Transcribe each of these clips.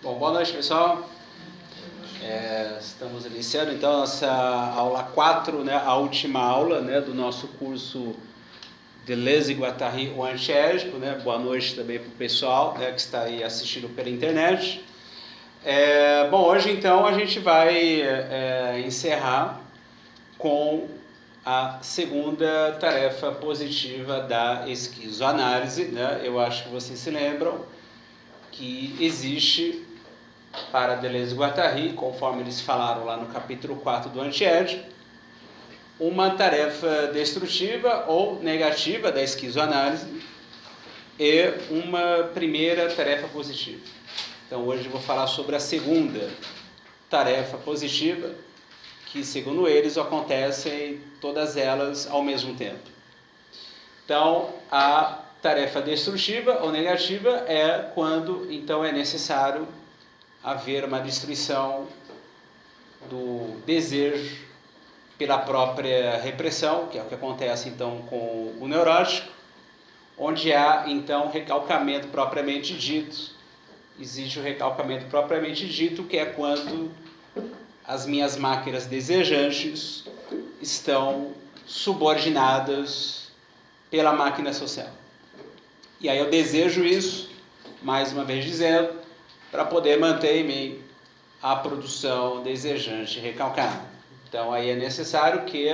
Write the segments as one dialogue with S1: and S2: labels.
S1: Bom, boa noite, pessoal. Estamos iniciando então a nossa aula 4, né, a última aula, né, do nosso curso Deleuze e Guattari, o Antiédipo, né? Boa noite também para o pessoal, né, que está aí assistindo pela internet. Bom, hoje então a gente vai encerrar com a segunda tarefa positiva da esquizoanálise, né? Eu acho que vocês se lembram que existe para Deleuze e Guattari, conforme eles falaram lá no capítulo 4 do Antiédipo, uma tarefa destrutiva ou negativa da esquizoanálise e uma primeira tarefa positiva. Então hoje eu vou falar sobre a segunda tarefa positiva, que segundo eles acontecem todas elas ao mesmo tempo. Então a tarefa destrutiva ou negativa é quando então é necessário haver uma destruição do desejo pela própria repressão, que é o que acontece então com o neurótico, onde há então recalcamento propriamente dito. Existe o recalcamento propriamente dito, que é quando as minhas máquinas desejantes estão subordinadas pela máquina social. E aí eu desejo isso, mais uma vez dizendo, para poder manter em mim a produção desejante recalcada. Então aí é necessário que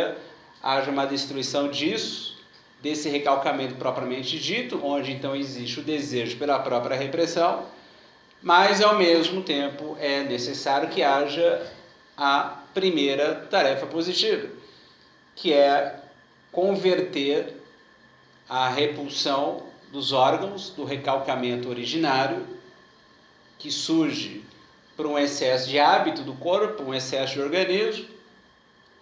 S1: haja uma destruição disso, desse recalcamento propriamente dito, onde então existe o desejo pela própria repressão, mas ao mesmo tempo é necessário que haja a primeira tarefa positiva, que é converter a repulsão dos órgãos do recalcamento originário, que surge por um excesso de hábito do corpo, um excesso de organismo,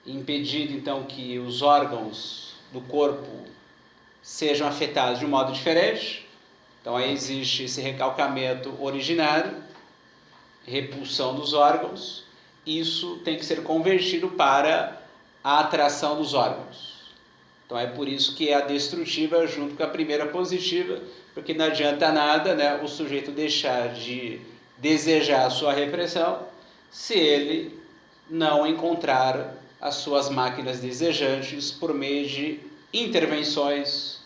S1: impedindo então que os órgãos do corpo sejam afetados de um modo diferente. Então aí existe esse recalcamento originário, repulsão dos órgãos. Isso tem que ser convertido para a atração dos órgãos. Então é por isso que é a destrutiva junto com a primeira positiva, porque não adianta nada, né, o sujeito deixar de desejar a sua repressão se ele não encontrar as suas máquinas desejantes por meio de intervenções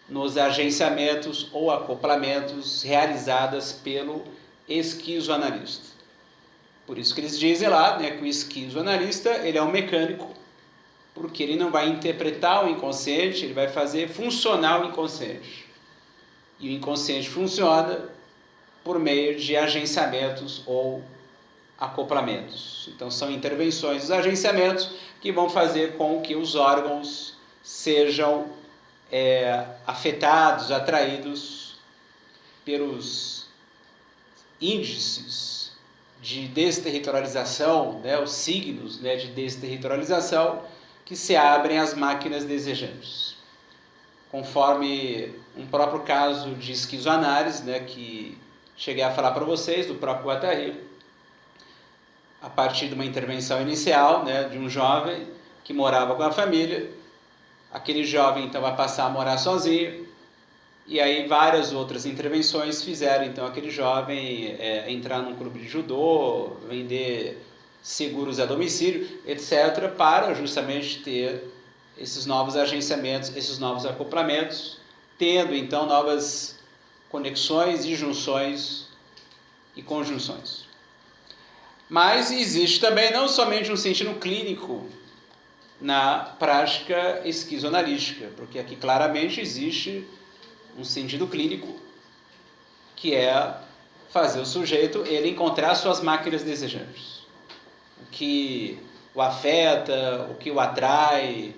S1: nos agenciamentos ou acoplamentos realizadas pelo esquizoanalista. Por isso que eles dizem lá, né, que o esquizoanalista ele é um mecânico, porque ele não vai interpretar o inconsciente, ele vai fazer funcionar o inconsciente. E o inconsciente funciona por meio de agenciamentos ou acoplamentos. Então são intervenções dos agenciamentos que vão fazer com que os órgãos sejam afetados, atraídos pelos índices de desterritorialização, né, os signos, né, de desterritorialização que se abrem às máquinas desejantes. Conforme um próprio caso de esquizoanálise, né, que cheguei a falar para vocês, do próprio Guattari, a partir de uma intervenção inicial, né, de um jovem que morava com a família. Aquele jovem então vai passar a morar sozinho, e aí várias outras intervenções fizeram então aquele jovem entrar num clube de judô, vender seguros a domicílio, etc., para justamente ter esses novos agenciamentos, esses novos acoplamentos, tendo então novas conexões e junções e conjunções. Mas existe também não somente um sentido clínico na prática esquizoanalítica, porque aqui claramente existe um sentido clínico, que é fazer o sujeito ele encontrar suas máquinas desejantes. O que o afeta, o que o atrai,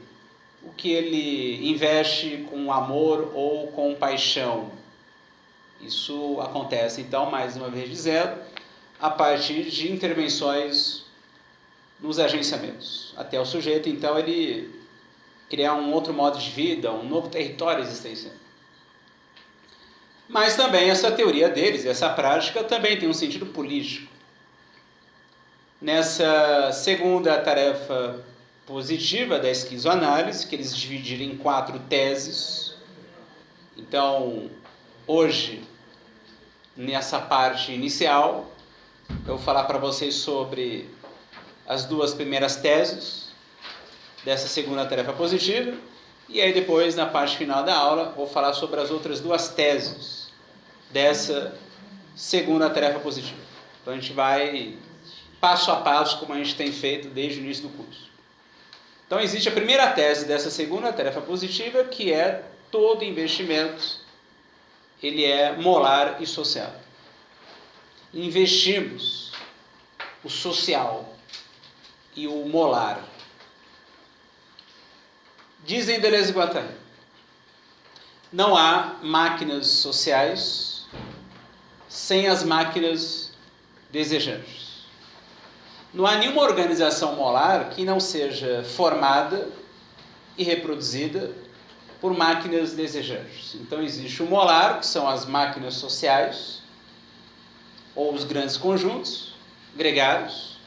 S1: o que ele investe com amor ou com paixão. Isso acontece, então, mais uma vez dizendo, a partir de intervenções nos agenciamentos. Até o sujeito, então, ele criar um outro modo de vida, um novo território existencial. Mas também essa teoria deles, essa prática, também tem um sentido político. Nessa segunda tarefa positiva da esquizoanálise, que eles dividiram em 4 teses. Então, hoje, nessa parte inicial, eu vou falar para vocês sobre as duas primeiras teses dessa segunda tarefa positiva, e aí depois, na parte final da aula, vou falar sobre as outras duas teses dessa segunda tarefa positiva. Então a gente vai passo a passo, como a gente tem feito desde o início do curso. Então existe a primeira tese dessa segunda tarefa positiva, que é: todo investimento ele é molar e social. Investimos o social e o molar. Dizem Deleuze e Guattari: não há máquinas sociais sem as máquinas desejantes. Não há nenhuma organização molar que não seja formada e reproduzida por máquinas desejantes. Então existe o molar, que são as máquinas sociais, ou os grandes conjuntos gregários,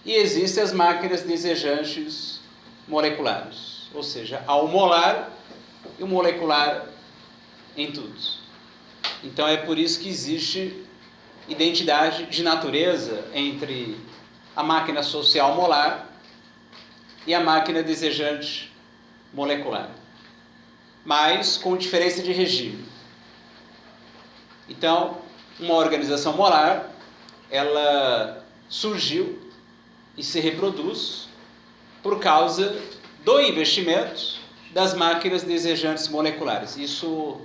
S1: e existem as máquinas desejantes moleculares. Ou seja, há o molar e o molecular em tudo. Então é por isso que existe identidade de natureza entre a máquina social molar e a máquina desejante molecular, mas com diferença de regime. Então, uma organização molar, ela surgiu e se reproduz por causa do investimento das máquinas desejantes moleculares. Isso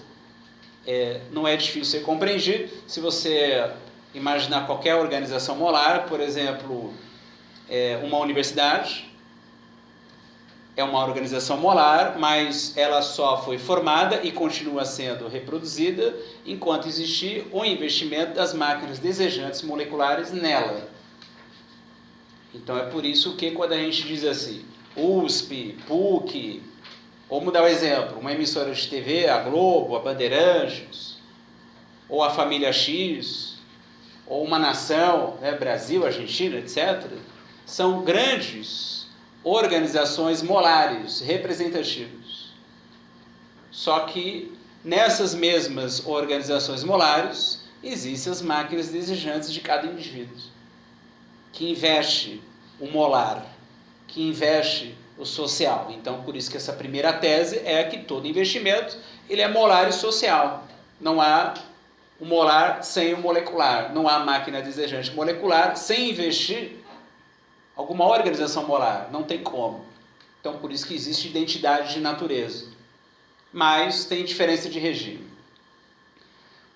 S1: não é difícil ser compreendido se você imaginar qualquer organização molar. Por exemplo, uma universidade é uma organização molar, mas ela só foi formada e continua sendo reproduzida enquanto existir o investimento das máquinas desejantes moleculares nela. Então é por isso que quando a gente diz assim, USP, PUC, vamos dar um exemplo, uma emissora de TV, a Globo, a Bandeirantes, ou a Família X, ou uma nação, Brasil, Argentina, etc., são grandes organizações molares, representativas. Só que nessas mesmas organizações molares existem as máquinas desejantes de cada indivíduo, que investe o molar, que investe o social. Então, por isso que essa primeira tese é que todo investimento ele é molar e social. Não há o molar sem o molecular. Não há máquina desejante molecular sem investir alguma organização molar. Não tem como. Então, por isso que existe identidade de natureza. Mas tem diferença de regime.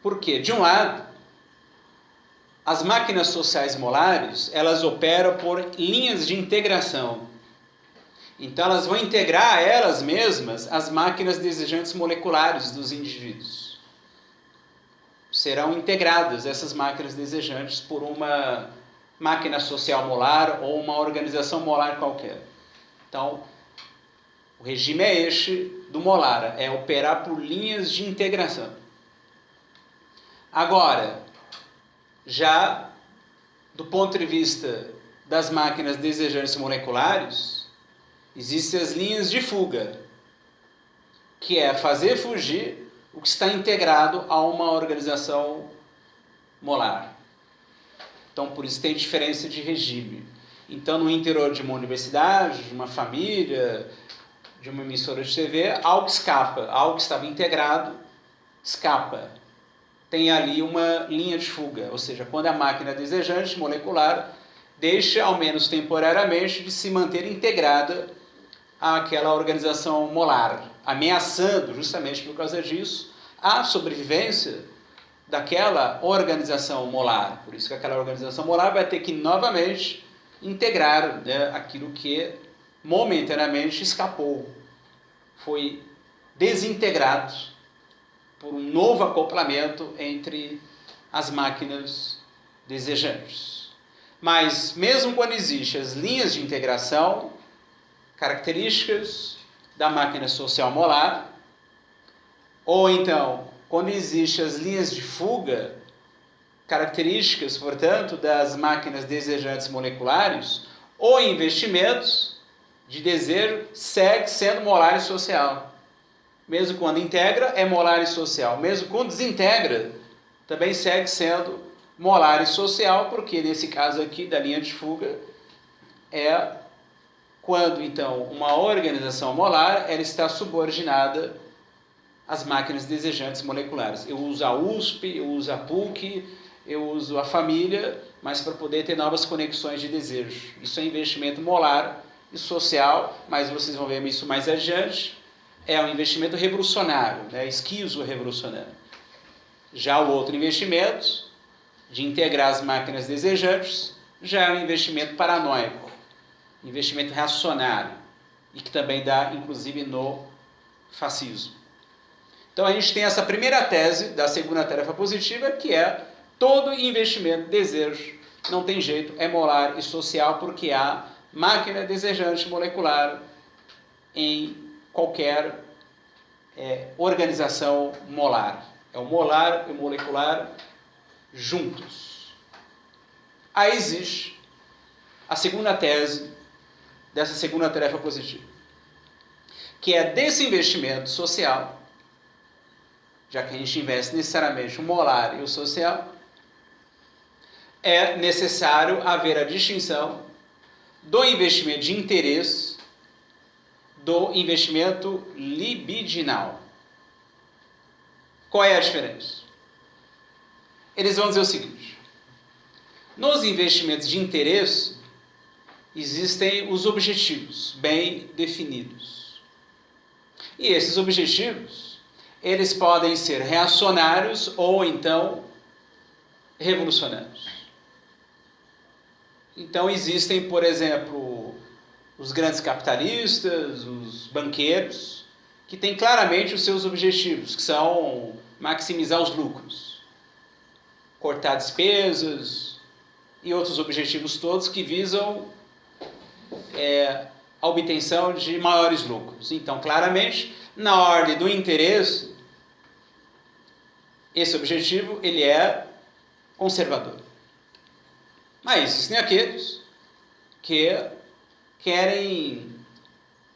S1: Por quê? De um lado, as máquinas sociais molares, elas operam por linhas de integração. Então, elas vão integrar elas mesmas as máquinas desejantes moleculares dos indivíduos. Serão integradas essas máquinas desejantes por uma máquina social molar ou uma organização molar qualquer. Então, o regime é este do molar, é operar por linhas de integração. Agora, já do ponto de vista das máquinas desejantes moleculares, existem as linhas de fuga, que é fazer fugir o que está integrado a uma organização molar. Então, por isso tem diferença de regime. Então, no interior de uma universidade, de uma família, de uma emissora de TV, algo escapa, algo que estava integrado, escapa. Tem ali uma linha de fuga, ou seja, quando a máquina desejante molecular deixa, ao menos temporariamente, de se manter integrada àquela organização molar, ameaçando, justamente por causa disso, a sobrevivência daquela organização molar. Por isso que aquela organização molar vai ter que novamente integrar aquilo que momentaneamente escapou, foi desintegrado por um novo acoplamento entre as máquinas desejantes. Mas mesmo quando existem as linhas de integração, características da máquina social molar, ou então quando existem as linhas de fuga, características, portanto, das máquinas desejantes moleculares, o investimento de desejo segue sendo molar e social. Mesmo quando integra, é molar e social. Mesmo quando desintegra, também segue sendo molar e social, porque nesse caso aqui da linha de fuga é quando então uma organização molar ela está subordinada às máquinas desejantes moleculares. Eu uso a USP, eu uso a PUC, eu uso a família, mas para poder ter novas conexões de desejo. Isso é investimento molar e social, mas vocês vão ver isso mais adiante. É um investimento revolucionário, né? Esquizo-revolucionário. Já o outro investimento, de integrar as máquinas desejantes, já é um investimento paranoico, investimento reacionário, e que também dá, inclusive, no fascismo. Então a gente tem essa primeira tese da segunda tarefa positiva, que é todo investimento, desejo, não tem jeito, é molar e social, porque há máquina desejante molecular em qualquer organização molar. É o molar e o molecular juntos. Aí existe a segunda tese dessa segunda tarefa positiva, que é desse investimento social, já que a gente investe necessariamente o molar e o social, é necessário haver a distinção do investimento de interesse do investimento libidinal. Qual é a diferença? Eles vão dizer o seguinte: nos investimentos de interesse existem os objetivos bem definidos. E esses objetivos, eles podem ser reacionários ou então revolucionários. Então existem, por exemplo, os grandes capitalistas, os banqueiros, que têm claramente os seus objetivos, que são maximizar os lucros, cortar despesas e outros objetivos todos que visam a obtenção de maiores lucros. Então, claramente, na ordem do interesse, esse objetivo ele é conservador. Mas existem aqueles que querem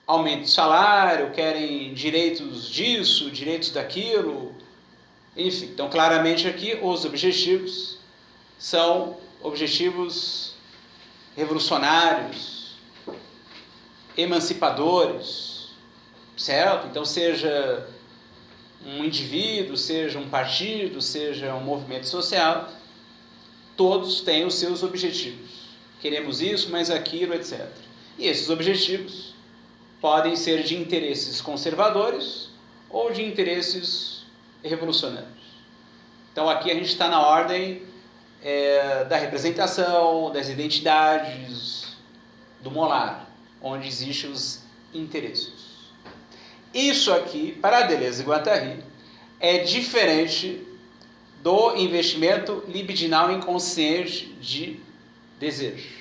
S1: aumento de salário, querem direitos disso, direitos daquilo, enfim. Então, claramente aqui, os objetivos são objetivos revolucionários, emancipadores, certo? Então, seja um indivíduo, seja um partido, seja um movimento social, todos têm os seus objetivos. Queremos isso, mas aquilo, etc. E esses objetivos podem ser de interesses conservadores ou de interesses revolucionários. Então aqui a gente está na ordem da representação, das identidades, do molar, onde existem os interesses. Isso aqui, para Deleuze e Guattari, é diferente do investimento libidinal inconsciente de desejo.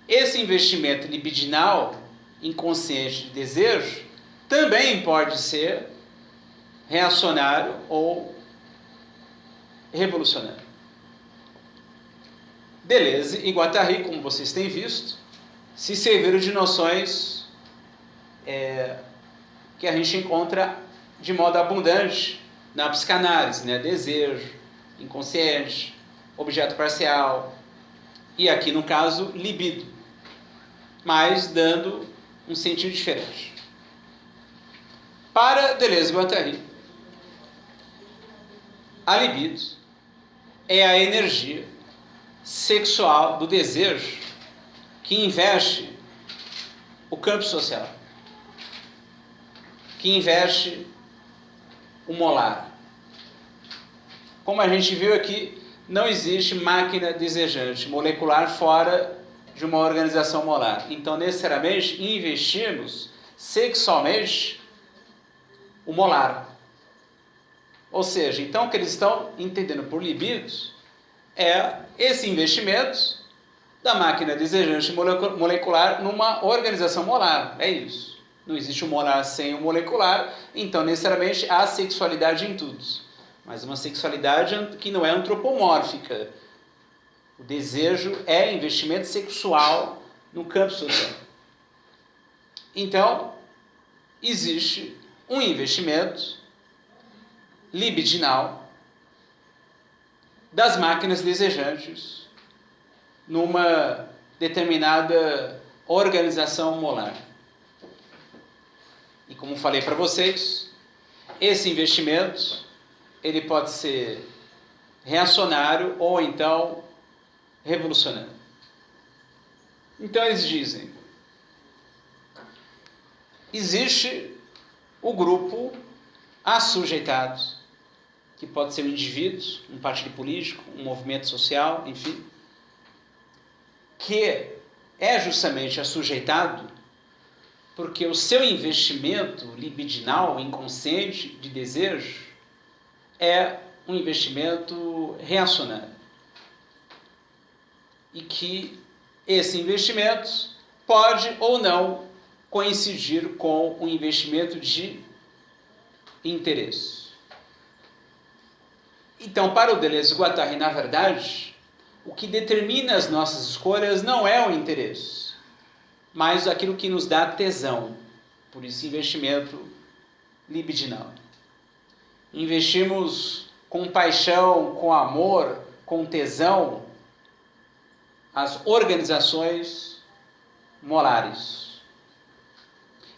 S1: Esse investimento libidinal inconsciente de desejo também pode ser reacionário ou revolucionário. Deleuze e Guattari, como vocês têm visto, se serviram de noções que a gente encontra de modo abundante na psicanálise, né? Desejo, inconsciente, objeto parcial e aqui no caso libido, mas dando um sentido diferente. Para Deleuze e Guattari, a libido é a energia sexual do desejo que investe o campo social, que investe o molar. Como a gente viu aqui, não existe máquina desejante molecular fora de uma organização molar. Então, necessariamente, investimos sexualmente o molar. Ou seja, então o que eles estão entendendo por libidos é esse investimento da máquina desejante molecular numa organização molar. É isso. Não existe o molar sem o molecular, então necessariamente há sexualidade em tudo. Mas uma sexualidade que não é antropomórfica. O desejo é investimento sexual no campo social. Então, existe um investimento libidinal das máquinas desejantes numa determinada organização molar. E como falei para vocês, esse investimento ele pode ser reacionário ou então revolucionário. Então eles dizem, existe o grupo assujeitado, que pode ser um indivíduo, um partido político, um movimento social, enfim, que é justamente assujeitado porque o seu investimento libidinal, inconsciente, de desejo, é um investimento reacionário. E que esse investimento pode ou não coincidir com um investimento de interesse. Então, para o Deleuze e Guattari, na verdade, o que determina as nossas escolhas não é o interesse, mas aquilo que nos dá tesão, por esse investimento libidinal. Investimos com paixão, com amor, com tesão, as organizações molares.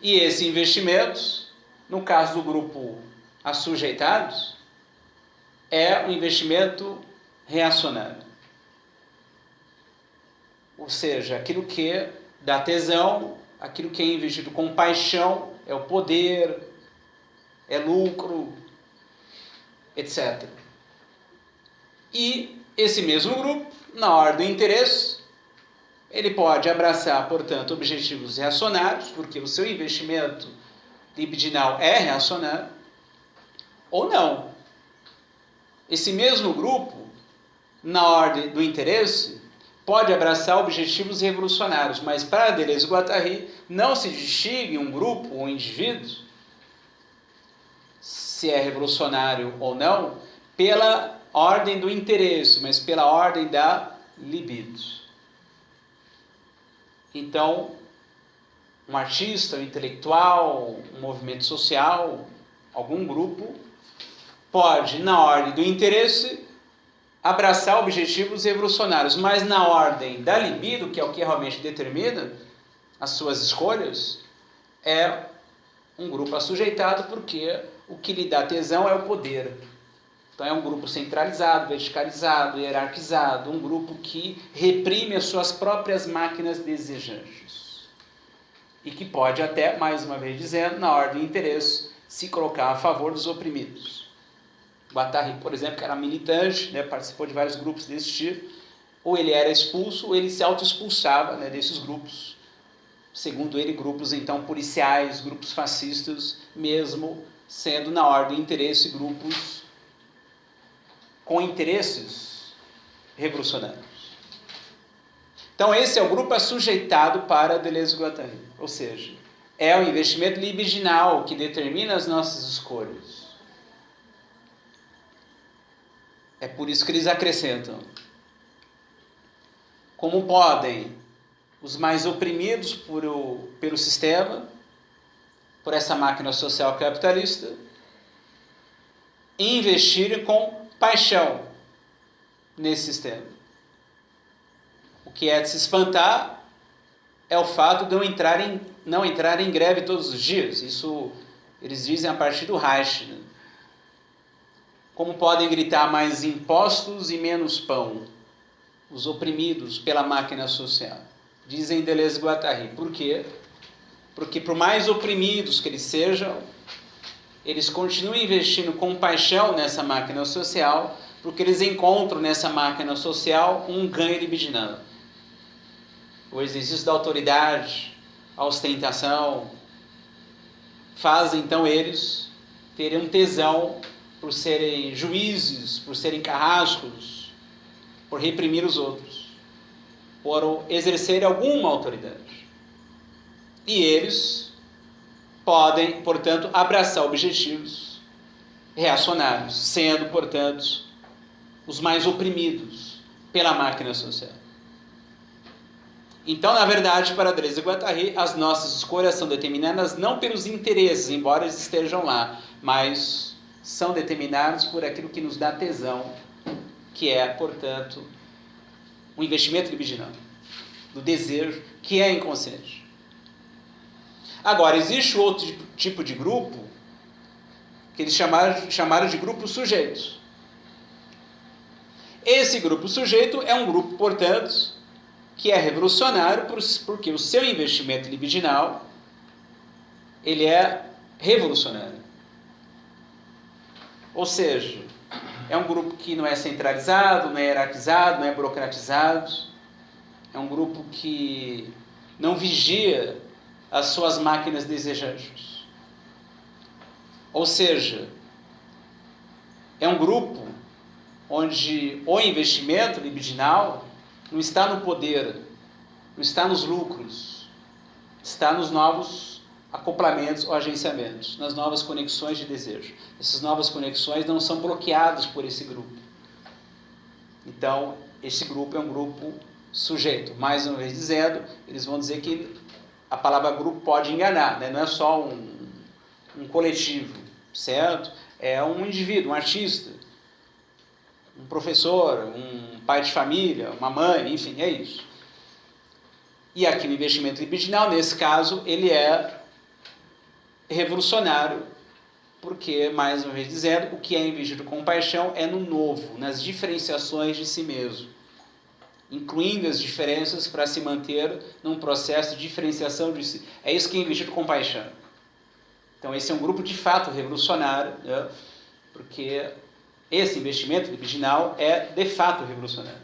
S1: E esse investimento, no caso do grupo assujeitados, é um investimento reacionário. Ou seja, aquilo que dá tesão, aquilo que é investido com paixão, é o poder, é lucro, etc. E esse mesmo grupo, na ordem do interesse, ele pode abraçar, portanto, objetivos reacionários, porque o seu investimento libidinal é reacionário, ou não. Esse mesmo grupo, na ordem do interesse, pode abraçar objetivos revolucionários, mas para Deleuze e Guattari não se distingue um grupo ou um indivíduo, se é revolucionário ou não, pela ordem do interesse, mas pela ordem da libido. Então, um artista, um intelectual, um movimento social, algum grupo, pode, na ordem do interesse, abraçar objetivos revolucionários, mas na ordem da libido, que é o que realmente determina as suas escolhas, é um grupo assujeitado, porque o que lhe dá tesão é o poder. Então é um grupo centralizado, verticalizado, hierarquizado, um grupo que reprime as suas próprias máquinas desejantes. E que pode até, mais uma vez dizendo, na ordem do interesse, se colocar a favor dos oprimidos. Guattari, por exemplo, que era militante, né, participou de vários grupos desse tipo, ou ele era expulso, ou ele se auto-expulsava, né, desses grupos. Segundo ele, grupos então policiais, grupos fascistas, mesmo sendo na ordem do interesse grupos com interesses revolucionários. Então esse é o grupo assujeitado para Deleuze e Guattari, ou seja, é o investimento libidinal que determina as nossas escolhas. É por isso que eles acrescentam: como podem os mais oprimidos pelo sistema, por essa máquina social capitalista, investirem com paixão nesse sistema? O que é de se espantar é o fato de não entrar em greve todos os dias. Isso eles dizem a partir do Reich, né? Como podem gritar mais impostos e menos pão, os oprimidos pela máquina social? Dizem Deleuze e Guattari. Por quê? Porque por mais oprimidos que eles sejam, eles continuam investindo com paixão nessa máquina social, porque eles encontram nessa máquina social um ganho libidinal. O exercício da autoridade, a ostentação, faz então eles terem um tesão por serem juízes, por serem carrascos, por reprimir os outros, por exercer alguma autoridade. E eles podem, portanto, abraçar objetivos reacionários, sendo, portanto, os mais oprimidos pela máquina social. Então, na verdade, para Deleuze e Guattari, as nossas escolhas são determinadas não pelos interesses, embora eles estejam lá, mas são determinados por aquilo que nos dá tesão que é, portanto, um investimento libidinal, do desejo, que é inconsciente. Agora, existe outro tipo de grupo que eles chamaram de grupo sujeito. Esse grupo sujeito é um grupo, portanto, que é revolucionário porque o seu investimento libidinal ele é revolucionário. Ou seja, é um grupo que não é centralizado, não é hierarquizado, não é burocratizado. É um grupo que não vigia as suas máquinas desejantes. Ou seja, é um grupo onde o investimento libidinal não está no poder, não está nos lucros, está nos novos acoplamentos ou agenciamentos, nas novas conexões de desejo. Essas novas conexões não são bloqueadas por esse grupo. Então, esse grupo é um grupo sujeito. Mais uma vez dizendo, eles vão dizer que a palavra grupo pode enganar, né? Não é só um coletivo, certo? É um indivíduo, um artista, um professor, um pai de família, uma mãe, enfim, é isso. E aqui no investimento libidinal, nesse caso, ele é revolucionário, porque, mais uma vez dizendo, o que é investido com paixão é no novo, nas diferenciações de si mesmo, incluindo as diferenças para se manter num processo de diferenciação de si. É isso que é investido com paixão. Então, esse é um grupo de fato revolucionário, né? Porque esse investimento libidinal é de fato revolucionário.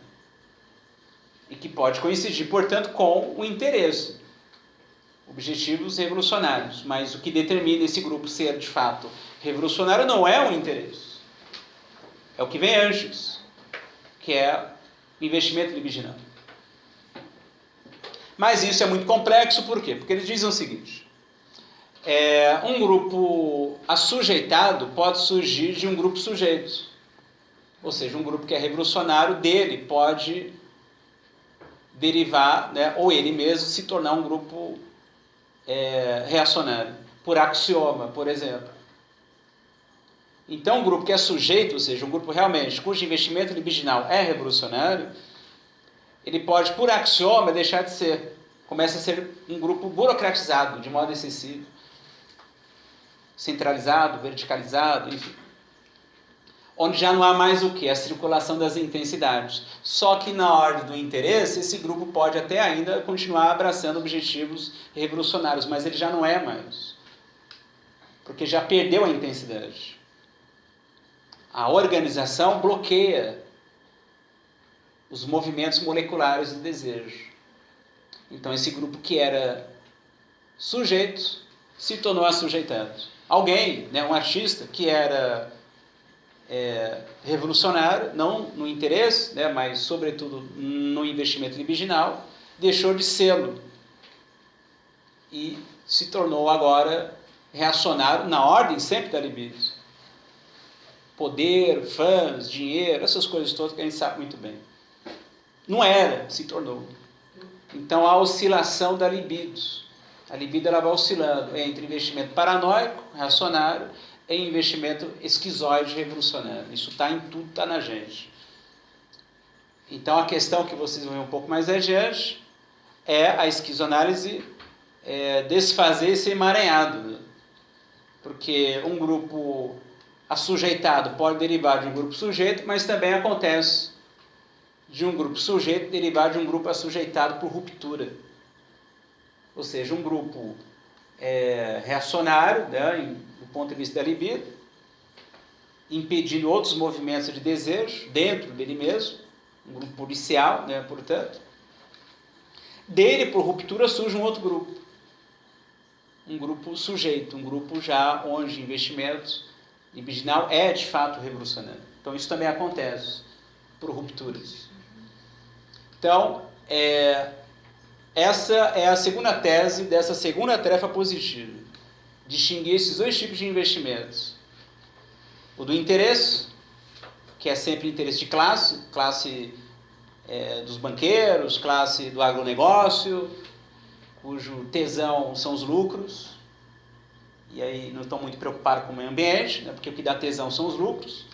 S1: E que pode coincidir, portanto, com o interesse. Objetivos revolucionários. Mas o que determina esse grupo ser de fato revolucionário não é o interesse. É o que vem antes, que é o investimento libidinal. Mas isso é muito complexo, por quê? Porque eles dizem o seguinte: um grupo assujeitado pode surgir de um grupo sujeito. Ou seja, um grupo que é revolucionário dele pode derivar, né, ou ele mesmo se tornar um grupo reacionário, por axioma, por exemplo. Então, um grupo que é sujeito, ou seja, um grupo realmente cujo investimento libidinal é revolucionário, ele pode, por axioma, deixar de ser. Começa a ser um grupo burocratizado, de modo excessivo, centralizado, verticalizado, enfim. Onde já não há mais o quê? A circulação das intensidades. Só que na ordem do interesse, esse grupo pode até ainda continuar abraçando objetivos revolucionários, mas ele já não é mais. Porque já perdeu a intensidade. A organização bloqueia os movimentos moleculares do desejo. Então, esse grupo que era sujeito se tornou assujeitado. Alguém, né, um artista que era revolucionário, não no interesse, né, mas sobretudo no investimento libidinal, deixou de sê-lo e se tornou agora reacionário na ordem sempre da libido. Poder, fãs, dinheiro, essas coisas todas que a gente sabe muito bem. Não era, se tornou. Então a oscilação da libido. A libido ela vai oscilando entre investimento paranoico, reacionário, e investimento esquizoide revolucionário. Isso está em tudo, está na gente. Então a questão que vocês vão ver um pouco mais adiante é a esquizoanálise desfazer esse emaranhado. Né? Porque um grupo assujeitado pode derivar de um grupo sujeito, mas também acontece de um grupo sujeito derivar de um grupo assujeitado por ruptura. Ou seja, um grupo reacionário, né, do ponto de vista da libido, impedindo outros movimentos de desejo dentro dele mesmo, um grupo policial, né, portanto. Dele, por ruptura, surge um outro grupo. Um grupo sujeito, um grupo já onde investimento libidinal é de fato revolucionário. Então isso também acontece por rupturas. Então, essa é a segunda tese dessa segunda tarefa positiva. Distinguir esses dois tipos de investimentos. O do interesse, que é sempre interesse de classe, classe dos banqueiros, classe do agronegócio, cujo tesão são os lucros, e aí não estão muito preocupados com o meio ambiente, né, porque o que dá tesão são os lucros.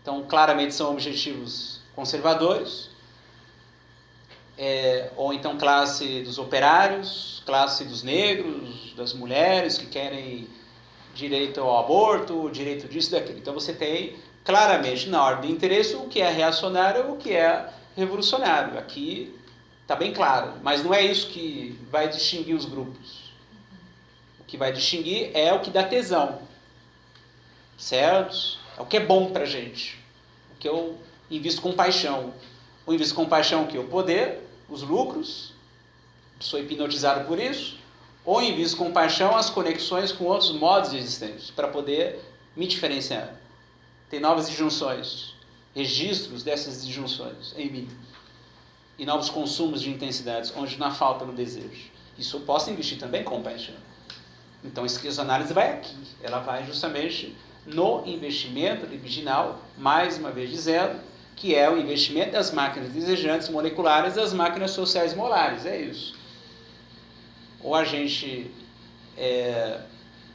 S1: Então, claramente são objetivos conservadores, ou então classe dos operários, classe dos negros, das mulheres que querem direito ao aborto, direito disso e daquilo. Então você tem claramente na ordem de interesse o que é reacionário e o que é revolucionário. Aqui está bem claro, mas não é isso que vai distinguir os grupos. O que vai distinguir é o que dá tesão, certo? É o que é bom para a gente, o que eu invisto com paixão. Eu invisto com paixão o que? O poder, os lucros, sou hipnotizado por isso, ou invisto com paixão as conexões com outros modos de existência, para poder me diferenciar. Tem novas disjunções, registros dessas disjunções em mim, e novos consumos de intensidades, onde não há falta no desejo. Isso eu posso investir também com paixão. Então a esquizoanálise vai aqui, ela vai justamente no investimento libidinal, mais uma vez dizendo, que é o investimento das máquinas desejantes moleculares das máquinas sociais molares, é isso. Ou a gente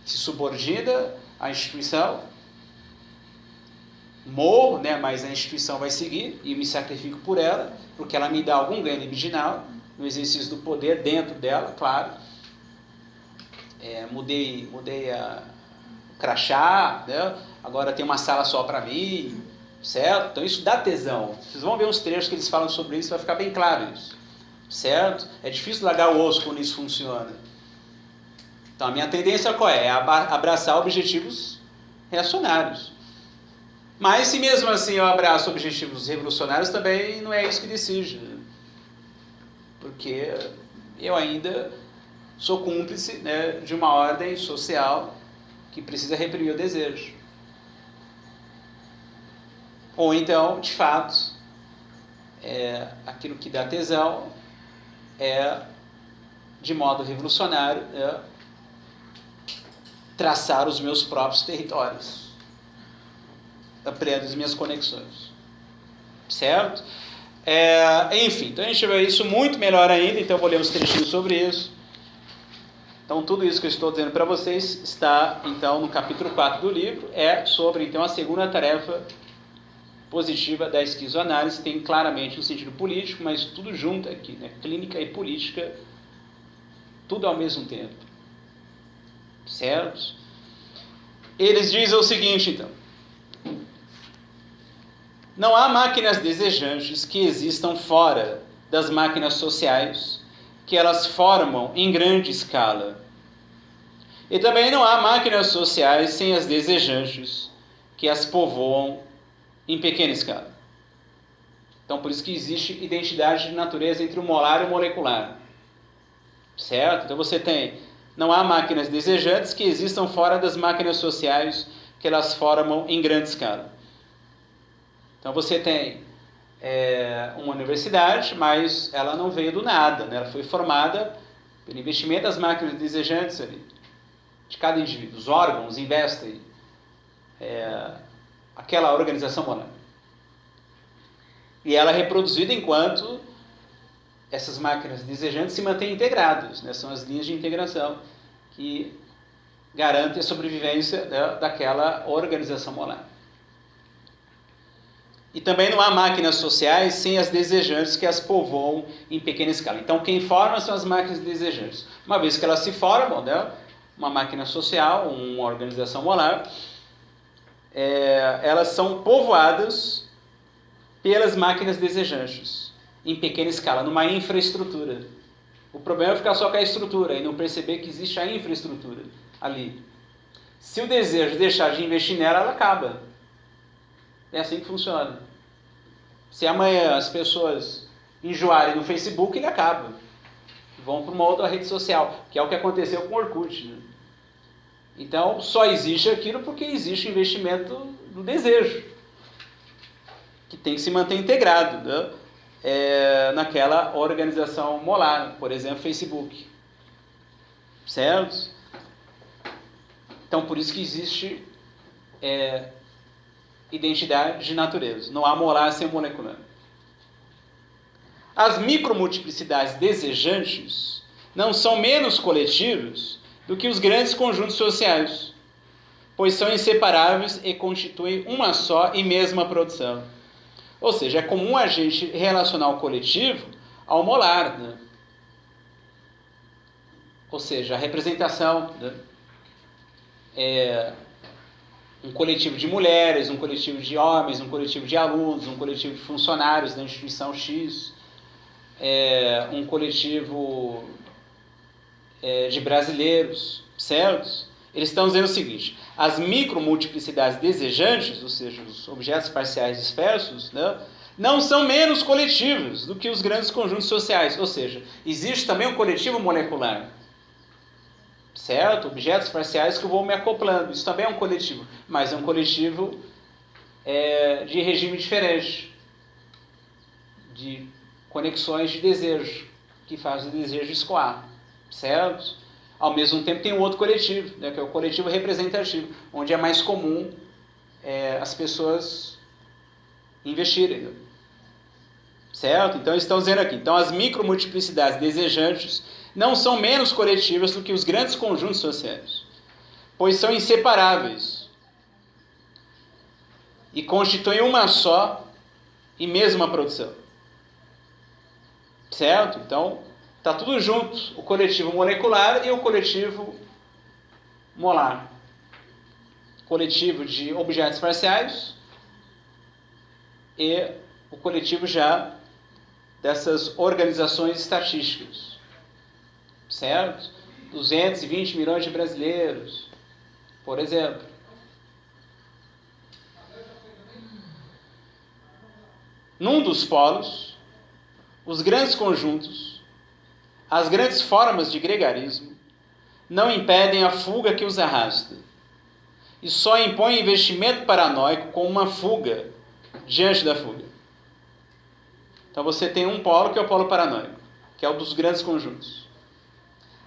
S1: se subordina à instituição, morro, né, mas a instituição vai seguir e me sacrifico por ela, porque ela me dá algum ganho libidinal no exercício do poder dentro dela, claro. Mudei o crachá, né? Agora tem uma sala só para mim, certo? Então isso dá tesão. Vocês vão ver uns trechos que eles falam sobre isso, vai ficar bem claro isso, certo? É difícil largar o osso quando isso funciona. Então a minha tendência qual é? É abraçar objetivos reacionários. Mas se mesmo assim eu abraço objetivos revolucionários, também não é isso que decide, né? Porque eu ainda sou cúmplice, né, de uma ordem social que precisa reprimir o desejo. Ou então, de fato, aquilo que dá tesão é, de modo revolucionário, traçar os meus próprios territórios, ampliando as minhas conexões, certo? Enfim, então a gente vê isso muito melhor ainda, então eu vou ler uns trechinhos sobre isso. Então tudo isso que eu estou dizendo para vocês está então no capítulo 4 do livro, sobre então a segunda tarefa positiva da esquizoanálise, tem claramente um sentido político, mas tudo junto aqui, né? Clínica e política, tudo ao mesmo tempo, certo? Eles dizem o seguinte, então: não há máquinas desejantes que existam fora das máquinas sociais, que elas formam em grande escala. E também não há máquinas sociais sem as desejantes, que as povoam em pequena escala. Então, por isso que existe identidade de natureza entre o molar e o molecular, certo? Então você tem, não há máquinas desejantes que existam fora das máquinas sociais, que elas formam em grande escala. Então você tem uma universidade, mas ela não veio do nada, né? Ela foi formada pelo investimento das máquinas desejantes ali, de cada indivíduo. Os órgãos investem aquela organização moral. E ela é reproduzida enquanto essas máquinas desejantes se mantêm integradas, né? São as linhas de integração que garantem a sobrevivência daquela organização moral. E também não há máquinas sociais sem as desejantes que as povoam em pequena escala. Então, quem forma são as máquinas desejantes. Uma vez que elas se formam, né, uma máquina social, uma organização molar, elas são povoadas pelas máquinas desejantes, em pequena escala, numa infraestrutura. O problema é ficar só com a estrutura e não perceber que existe a infraestrutura ali. Se o desejo deixar de investir nela, ela acaba. É assim que funciona. Se amanhã as pessoas enjoarem no Facebook, ele acaba. Vão para uma outra rede social, que é o que aconteceu com o Orkut, né? Então, só existe aquilo porque existe o investimento do desejo, que tem que se manter integrado, né? Naquela organização molar, por exemplo, Facebook. Certo? Então, por isso que existe identidade de natureza. Não há molar sem molecular. As micromultiplicidades desejantes não são menos coletivas do que os grandes conjuntos sociais, pois são inseparáveis e constituem uma só e mesma produção. Ou seja, é comum a gente relacionar o coletivo ao molar, né? Ou seja, a representação, né? Um coletivo de mulheres, um coletivo de homens, um coletivo de alunos, um coletivo de funcionários da instituição X, um coletivo de brasileiros, certo? Eles estão dizendo o seguinte: as micromultiplicidades desejantes, ou seja, os objetos parciais dispersos, né, não são menos coletivos do que os grandes conjuntos sociais. Ou seja, existe também um coletivo molecular, certo? Objetos parciais que eu vou me acoplando. Isso também é um coletivo, mas é um coletivo de regime diferente, de conexões de desejo, que faz o desejo escoar, certo? Ao mesmo tempo tem um outro coletivo, né, que é o coletivo representativo, onde é mais comum as pessoas investirem, certo? Então eles estão dizendo aqui, então as micromultiplicidades desejantes não são menos coletivas do que os grandes conjuntos sociais, pois são inseparáveis e constituem uma só e mesma produção, certo? Então está tudo junto, o coletivo molecular e o coletivo molar. Coletivo de objetos parciais e o coletivo já dessas organizações estatísticas, certo? 220 milhões de brasileiros, por exemplo. Num dos polos, os grandes conjuntos, as grandes formas de gregarismo não impedem a fuga que os arrasta, e só impõem investimento paranoico como uma fuga diante da fuga. Então você tem um polo que é o polo paranoico, que é o dos grandes conjuntos.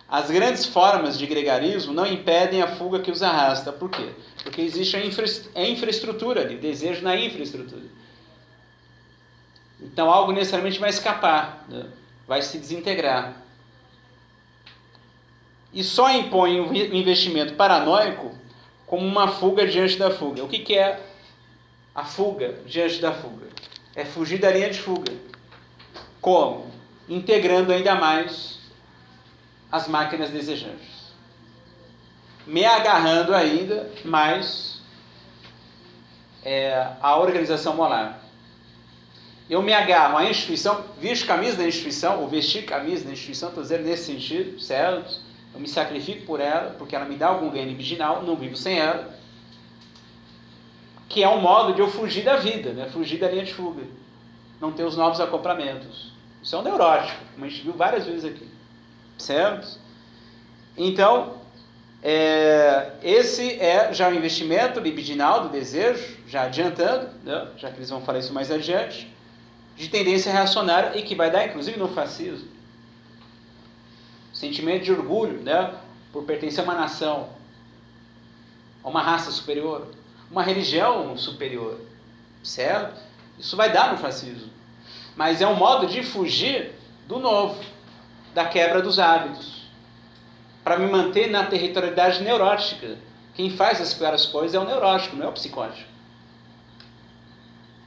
S1: As grandes formas de gregarismo não impedem a fuga que os arrasta. Por quê? Porque existe a infraestrutura ali, desejo na infraestrutura. Então algo necessariamente vai escapar, né? Vai se desintegrar. E só impõe o investimento paranoico como uma fuga diante da fuga. O que é a fuga diante da fuga? É fugir da linha de fuga. Como? Integrando ainda mais as máquinas desejantes. Me agarrando ainda mais à organização molar. Eu me agarro à instituição, visto camisa da instituição, ou vestir camisa da instituição, estou dizendo nesse sentido, certo? Eu me sacrifico por ela, porque ela me dá algum ganho libidinal, não vivo sem ela, que é um modo de eu fugir da vida, né? Fugir da linha de fuga, não ter os novos acoplamentos. Isso é um neurótico, como a gente viu várias vezes aqui, certo? Então, esse é já o investimento libidinal do desejo, já adiantando, né? Já que eles vão falar isso mais adiante, de tendência reacionária e que vai dar, inclusive, no fascismo. Sentimento de orgulho, né? Por pertencer a uma nação, a uma raça superior, uma religião superior, certo? Isso vai dar no fascismo. Mas é um modo de fugir do novo, da quebra dos hábitos, para me manter na territorialidade neurótica. Quem faz as piores coisas é o neurótico, não é o psicótico.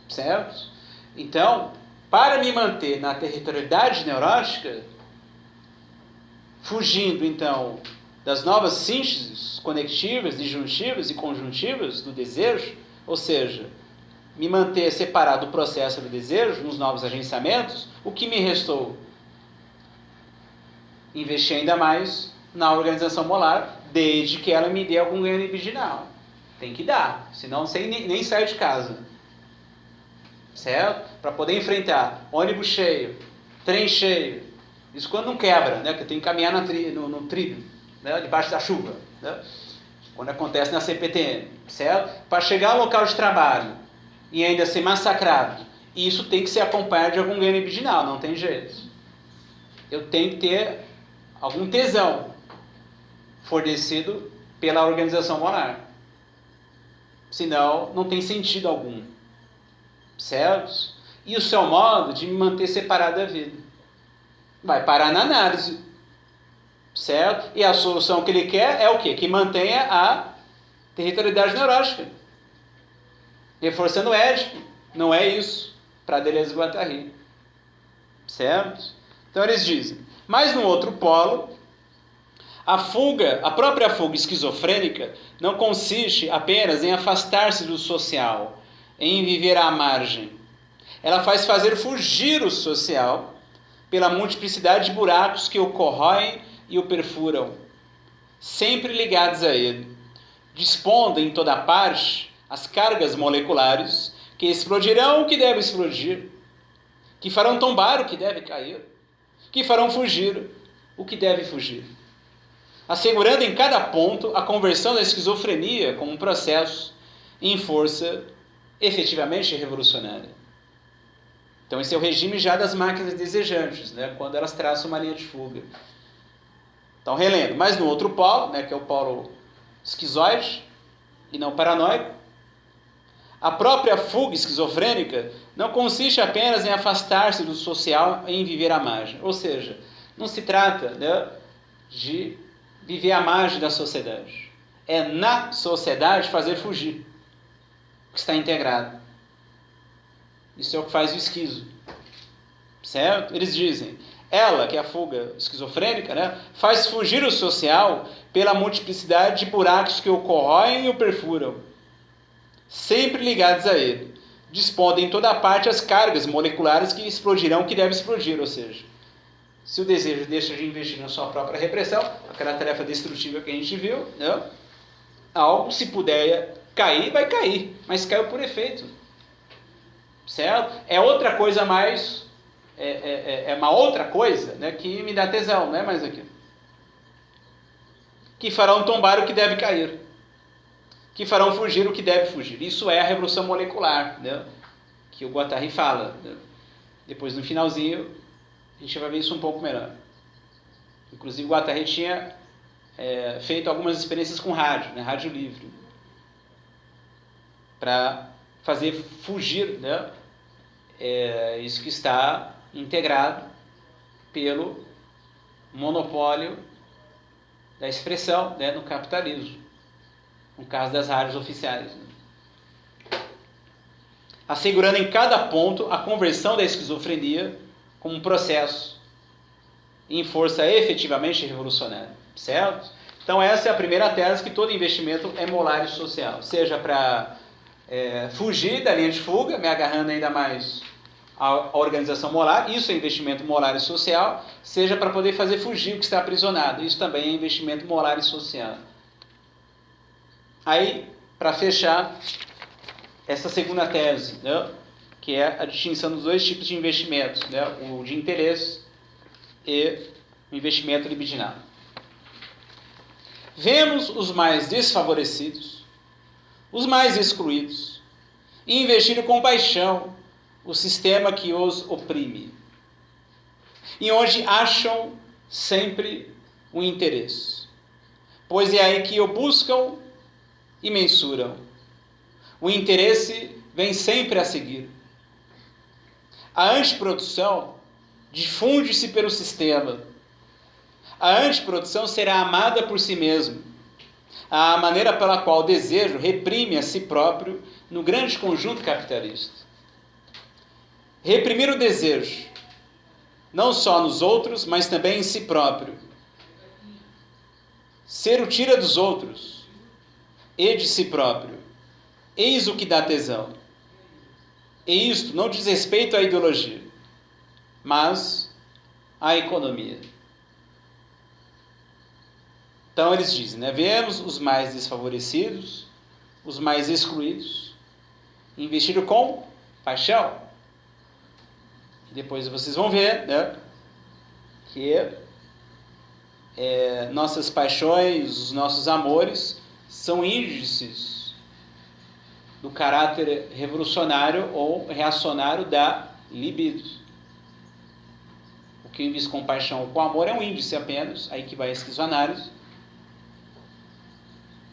S1: Certo? Então, para me manter na territorialidade neurótica, fugindo então das novas sínteses conectivas, disjuntivas e conjuntivas do desejo, ou seja, me manter separado do processo do desejo, nos novos agenciamentos, o que me restou? Investir ainda mais na organização molar, desde que ela me dê algum ganho libidinal. Tem que dar, senão você nem sai de casa. Certo? Para poder enfrentar ônibus cheio, trem cheio, isso quando não quebra, né? Que eu tenho que caminhar no trilho, né? Debaixo da chuva, né? Quando acontece na CPTM, certo? Para chegar ao local de trabalho e ainda ser massacrado, isso tem que ser acompanhado de algum ganho libidinal, não tem jeito. Eu tenho que ter algum tesão fornecido pela organização molar. Senão, não tem sentido algum. Certo? Isso é um modo de me manter separado da vida. Vai parar na análise. Certo? E a solução que ele quer é o quê? Que mantenha a territorialidade neurótica. Reforçando o Édipo. Não é isso. para Deleuze e Guattari. Certo? Então eles dizem, mas no outro polo, a própria fuga esquizofrênica não consiste apenas em afastar-se do social, em viver à margem. Ela faz fazer fugir o social pela multiplicidade de buracos que o corroem e o perfuram, sempre ligados a ele, dispondo em toda parte as cargas moleculares que explodirão o que deve explodir, que farão tombar o que deve cair, que farão fugir o que deve fugir, assegurando em cada ponto a conversão da esquizofrenia como um processo em força efetivamente revolucionária. Então esse é o regime já das máquinas desejantes, né, quando elas traçam uma linha de fuga. Então relendo, mas no outro polo, né, que é o polo esquizoide e não paranoico, a própria fuga esquizofrênica não consiste apenas em afastar-se do social e em viver à margem. Ou seja, não se trata, né, de viver à margem da sociedade. É na sociedade fazer fugir o que está integrado. Isso é o que faz o esquizo. Certo? Eles dizem, ela, que é a fuga esquizofrênica, né, faz fugir o social pela multiplicidade de buracos que o corroem e o perfuram, sempre ligados a ele, dispondo em toda parte as cargas moleculares que explodirão o que deve explodir, ou seja, se o desejo deixa de investir na sua própria repressão, aquela tarefa destrutiva que a gente viu, né, algo, se puder cair, vai cair, mas caiu por efeito. Certo? É outra coisa mais, é uma outra coisa, né, que me dá tesão, não é mais aquilo. Que farão tombar o que deve cair, que farão fugir o que deve fugir. Isso é a revolução molecular, né, que o Guattari fala. Né? Depois, no finalzinho, a gente vai ver isso um pouco melhor. Inclusive, o Guattari tinha feito algumas experiências com rádio, né, rádio livre, para fazer fugir, né, isso que está integrado pelo monopólio da expressão, né, no capitalismo, no caso das rádios oficiais. Né? Assegurando em cada ponto a conversão da esquizofrenia como um processo em força efetivamente revolucionária. Certo? Então essa é a primeira tese, que todo investimento é molar e social, seja para fugir da linha de fuga, me agarrando ainda mais à organização molar, isso é investimento molar e social, seja para poder fazer fugir o que está aprisionado, isso também é investimento molar e social. Aí, para fechar, essa segunda tese, né, que é a distinção dos dois tipos de investimentos, né, o de interesse e o investimento libidinal. Vemos os mais desfavorecidos, os mais excluídos, e investir com paixão o sistema que os oprime, e onde acham sempre o interesse, pois é aí que o buscam e mensuram. O interesse vem sempre a seguir. A antiprodução difunde-se pelo sistema. A antiprodução será amada por si mesmo, a maneira pela qual o desejo reprime a si próprio no grande conjunto capitalista. Reprimir o desejo, não só nos outros, mas também em si próprio. Ser o tira dos outros e de si próprio. Eis o que dá tesão. E isto não diz respeito à ideologia, mas à economia. Então eles dizem, né? Vemos os mais desfavorecidos, os mais excluídos, investiram com paixão. Depois vocês vão ver, né, que nossas paixões, os nossos amores, são índices do caráter revolucionário ou reacionário da libido. O que eu invisto com paixão ou com amor é um índice apenas, aí que vai a esquizoanálise,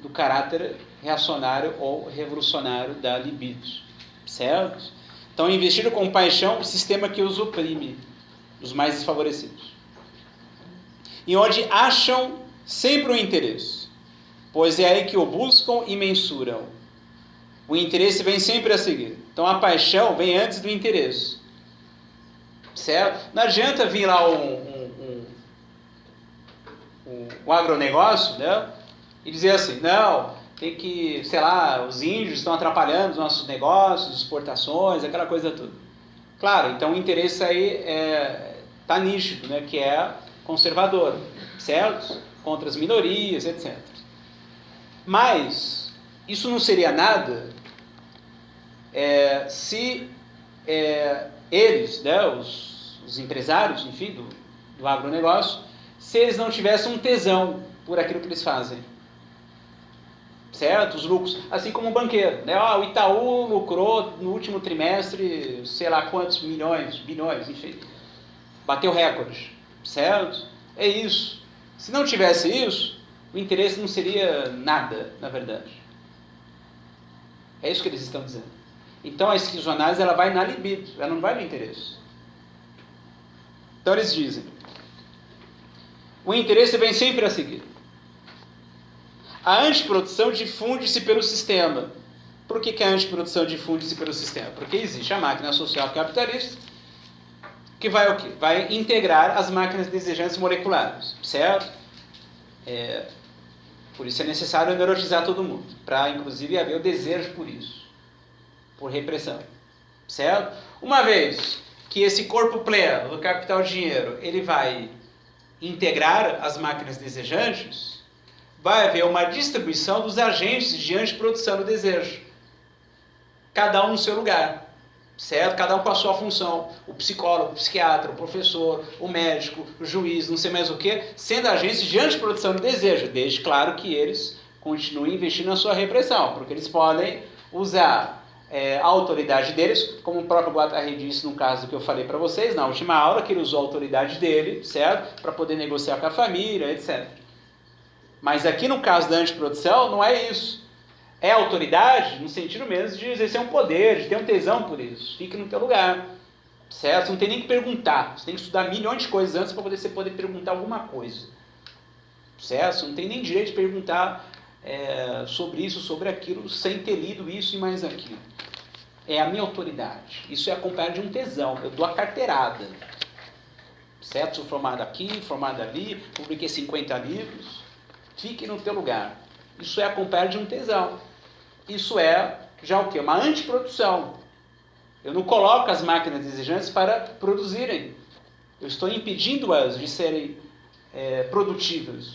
S1: do caráter reacionário ou revolucionário da libido. Certo? Então, investiram com paixão o sistema que os oprime, os mais desfavorecidos. E onde acham sempre o interesse, pois é aí que o buscam e mensuram. O interesse vem sempre a seguir. Então a paixão vem antes do interesse. Certo? Não adianta vir lá um agronegócio, né? E dizer assim, não, tem que, sei lá, os índios estão atrapalhando os nossos negócios, exportações, aquela coisa toda. Claro, então o interesse aí está nítido, né? Que é conservador, certo? Contra as minorias, etc. Mas isso não seria nada se eles, né, os empresários, enfim, do agronegócio, se eles não tivessem um tesão por aquilo que eles fazem. Certo? Os lucros, assim como um banqueiro, né? O Itaú lucrou no último trimestre, sei lá quantos milhões, bilhões, enfim, bateu recorde, certo? É isso. Se não tivesse isso, o interesse não seria nada, na verdade. É isso que eles estão dizendo. Então a esquizoanálise, ela vai na libido, ela não vai no interesse. Então eles dizem, o interesse vem sempre a seguir. A antiprodução difunde-se pelo sistema. Por que a antiprodução difunde-se pelo sistema? Porque existe a máquina social capitalista, que vai o quê? Vai integrar as máquinas desejantes moleculares, certo? Por isso é necessário neurotizar todo mundo, para inclusive haver o desejo por isso, por repressão, certo? Uma vez que esse corpo pleno do capital dinheiro, ele vai integrar as máquinas desejantes, vai haver uma distribuição dos agentes de antiprodução do desejo, cada um no seu lugar, certo? Cada um com a sua função, o psicólogo, o psiquiatra, o professor, o médico, o juiz, não sei mais o que, sendo agentes de antiprodução do desejo, desde, claro, que eles continuem investindo na sua repressão, porque eles podem usar a autoridade deles, como o próprio Guattari disse no caso que eu falei para vocês, na última aula, que ele usou a autoridade dele, certo? Para poder negociar com a família, etc. Mas aqui no caso da antiprodução, não é isso. É autoridade no sentido mesmo de exercer um poder, de ter um tesão por isso. Fique no teu lugar, certo? Você não tem nem que perguntar. Você tem que estudar milhões de coisas antes para você poder perguntar alguma coisa. Certo? Você não tem nem direito de perguntar sobre isso, sobre aquilo, sem ter lido isso e mais aquilo. É a minha autoridade. Isso é acompanhado de um tesão. Eu dou a carteirada. Certo? Sou formado aqui, formado ali, publiquei 50 livros. Fique no teu lugar. Isso é acompanhado de um tesão. Isso é já o quê? Uma antiprodução. Eu não coloco as máquinas desejantes para produzirem. Eu estou impedindo-as de serem produtivas.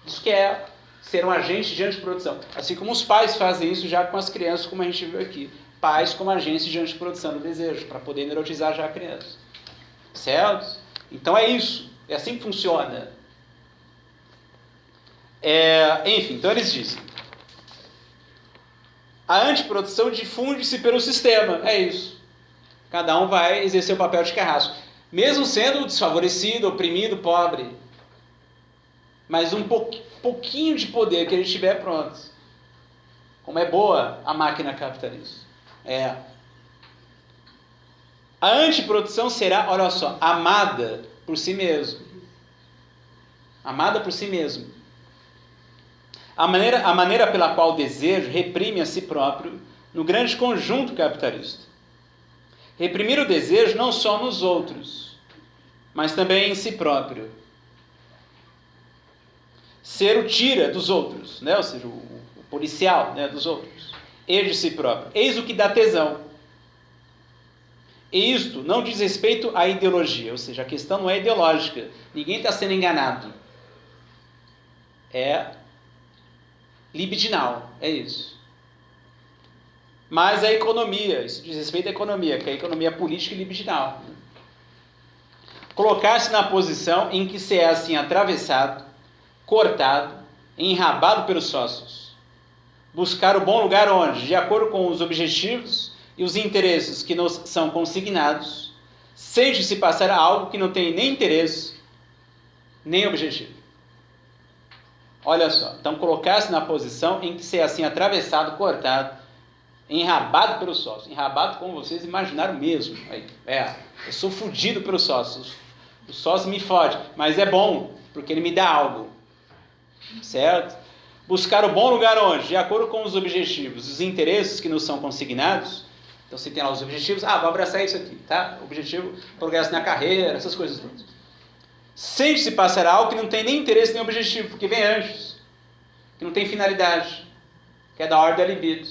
S1: Isso que é ser um agente de antiprodução. Assim como os pais fazem isso já com as crianças, como a gente viu aqui. Pais como agentes de antiprodução do desejo, para poder neurotizar já a criança. Certo? Então é isso. É assim que funciona. Enfim, então eles dizem, a antiprodução difunde-se pelo sistema, é isso. Cada um vai exercer o papel de carrasco, mesmo sendo desfavorecido, oprimido, pobre. Mas um pouquinho de poder que ele tiver, pronto. Como é boa a máquina capitalista. A antiprodução será, olha só, amada por si mesmo. Amada por si mesmo. A maneira pela qual o desejo reprime a si próprio no grande conjunto capitalista. Reprimir o desejo não só nos outros, mas também em si próprio. Ser o tira dos outros, né? Ou seja, o policial, né, dos outros, e de si próprio. Eis o que dá tesão. E isto não diz respeito à ideologia, ou seja, a questão não é ideológica. Ninguém está sendo enganado. É libidinal, é isso. Mas a economia, isso diz respeito à economia, que é a economia política e libidinal. Colocar-se na posição em que se é assim atravessado, cortado, enrabado pelos sócios. Buscar o bom lugar onde, de acordo com os objetivos e os interesses que nos são consignados, sente-se passar a algo que não tem nem interesse, nem objetivo. Olha só, então colocar-se na posição em que se é assim atravessado, cortado, enrabado pelos sócios. Enrabado como vocês imaginaram mesmo. Eu sou fudido pelos sócios. O sócio me fode, mas é bom, porque ele me dá algo. Certo? Buscar o bom lugar onde, de acordo com os objetivos, os interesses que nos são consignados, Então você tem lá os objetivos, vou abraçar isso aqui, tá? Objetivo, progresso na carreira, essas coisas todas. Sempre se passará algo que não tem nem interesse nem objetivo, porque vem antes, que não tem finalidade, que é da ordem da libido.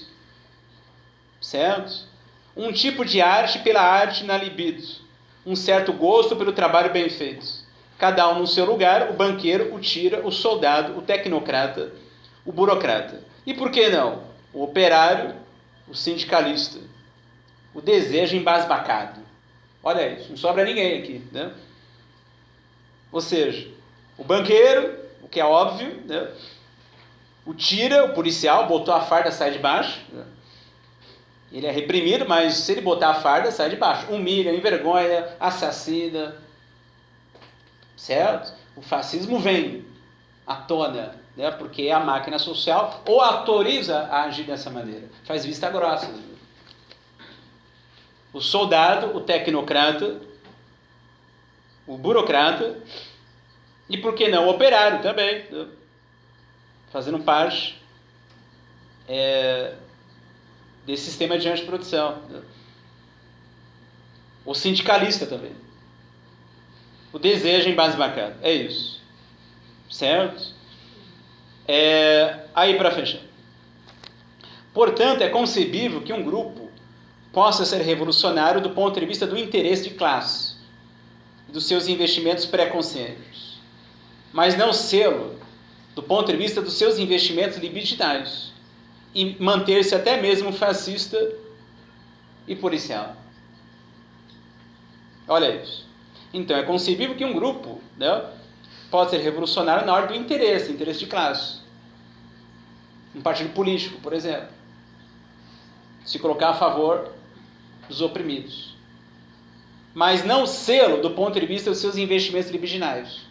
S1: Certo? Um tipo de arte pela arte na libido, um certo gosto pelo trabalho bem feito. Cada um no seu lugar, o banqueiro, o tira, o soldado, o tecnocrata, o burocrata. E por que não? O operário, o sindicalista, o desejo embasbacado. Olha isso, não sobra ninguém aqui, né? Ou seja, o banqueiro, o que é óbvio, né? O tira, o policial, botou a farda, sai de baixo, né? Ele é reprimido, mas se ele botar a farda, sai de baixo. Humilha, envergonha, assassina. Certo? O fascismo vem à tona, né? Porque a máquina social o autoriza a agir dessa maneira. Faz vista grossa. O soldado, o tecnocrata, o burocrata e, por que não, o operário também, né? Fazendo parte desse sistema de antiprodução. Né? O sindicalista também. O desejo embasbacado. É isso. Certo? Aí para fechar. Portanto, é concebível que um grupo possa ser revolucionário do ponto de vista do interesse de classe e dos seus investimentos pré-conscientes, mas não sê-lo do ponto de vista dos seus investimentos libidinais e manter-se até mesmo fascista e policial. Olha isso. Então, é concebível que um grupo, né, pode ser revolucionário na ordem do interesse de classe. Um partido político, por exemplo. Se colocar a favor dos oprimidos. Mas não sê-lo do ponto de vista dos seus investimentos libidinais.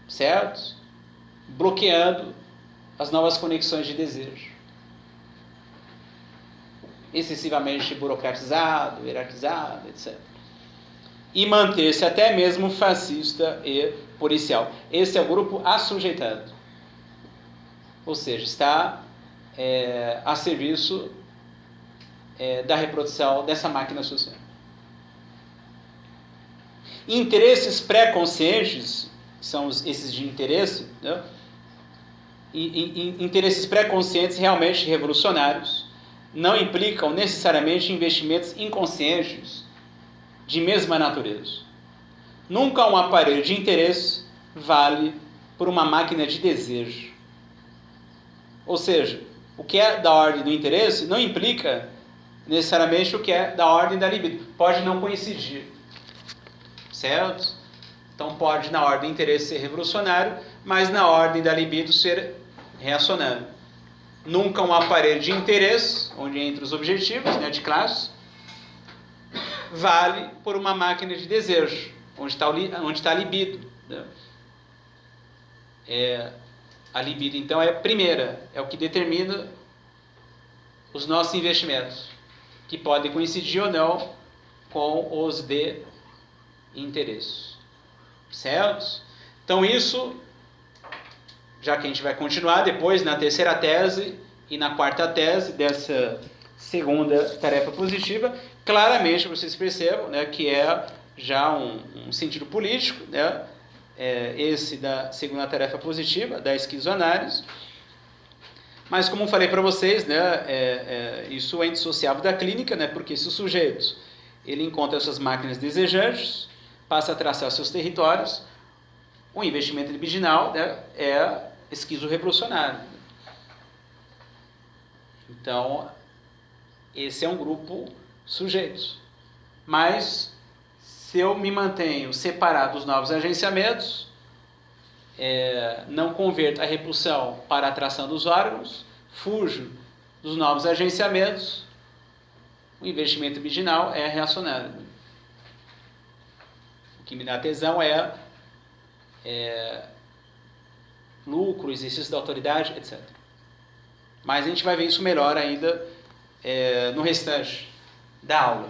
S1: Certo? Bloqueando as novas conexões de desejo. Excessivamente burocratizado, hierarquizado, etc. E manter-se até mesmo fascista e policial. Esse é o grupo assujeitado. Ou seja, está a serviço da reprodução dessa máquina social. Interesses pré-conscientes, são esses de interesse, né? Interesses pré-conscientes realmente revolucionários, não implicam necessariamente investimentos inconscientes de mesma natureza. Nunca um aparelho de interesse vale por uma máquina de desejo. Ou seja, o que é da ordem do interesse não implica necessariamente o que é da ordem da libido. Pode não coincidir. Certo? Então pode na ordem do interesse ser revolucionário, mas na ordem da libido ser reacionário. Nunca um aparelho de interesse, onde entra os objetivos, né, de classe, vale por uma máquina de desejo, onde está a libido. Né? A libido, então, é a primeira, é o que determina os nossos investimentos, que podem coincidir ou não com os de interesse. Certo? Então, isso, já que a gente vai continuar depois na terceira tese e na quarta tese dessa segunda tarefa positiva, claramente vocês percebam, né, que é já um sentido político, né, esse da segunda tarefa positiva, da esquizoanálise. Mas, como falei para vocês, né, isso é indissociável da clínica, né, porque se o sujeito ele encontra essas máquinas desejantes, passa a traçar seus territórios, o investimento libidinal, né, é esquizo-revolucionário. Então, esse é um grupo sujeito. Mas, se eu me mantenho separado dos novos agenciamentos, não converto a repulsão para a atração dos órgãos, fujo dos novos agenciamentos, o investimento libidinal é reacionário. O que me dá tesão é lucro, exercício da autoridade, etc. Mas a gente vai ver isso melhor ainda no restante da aula.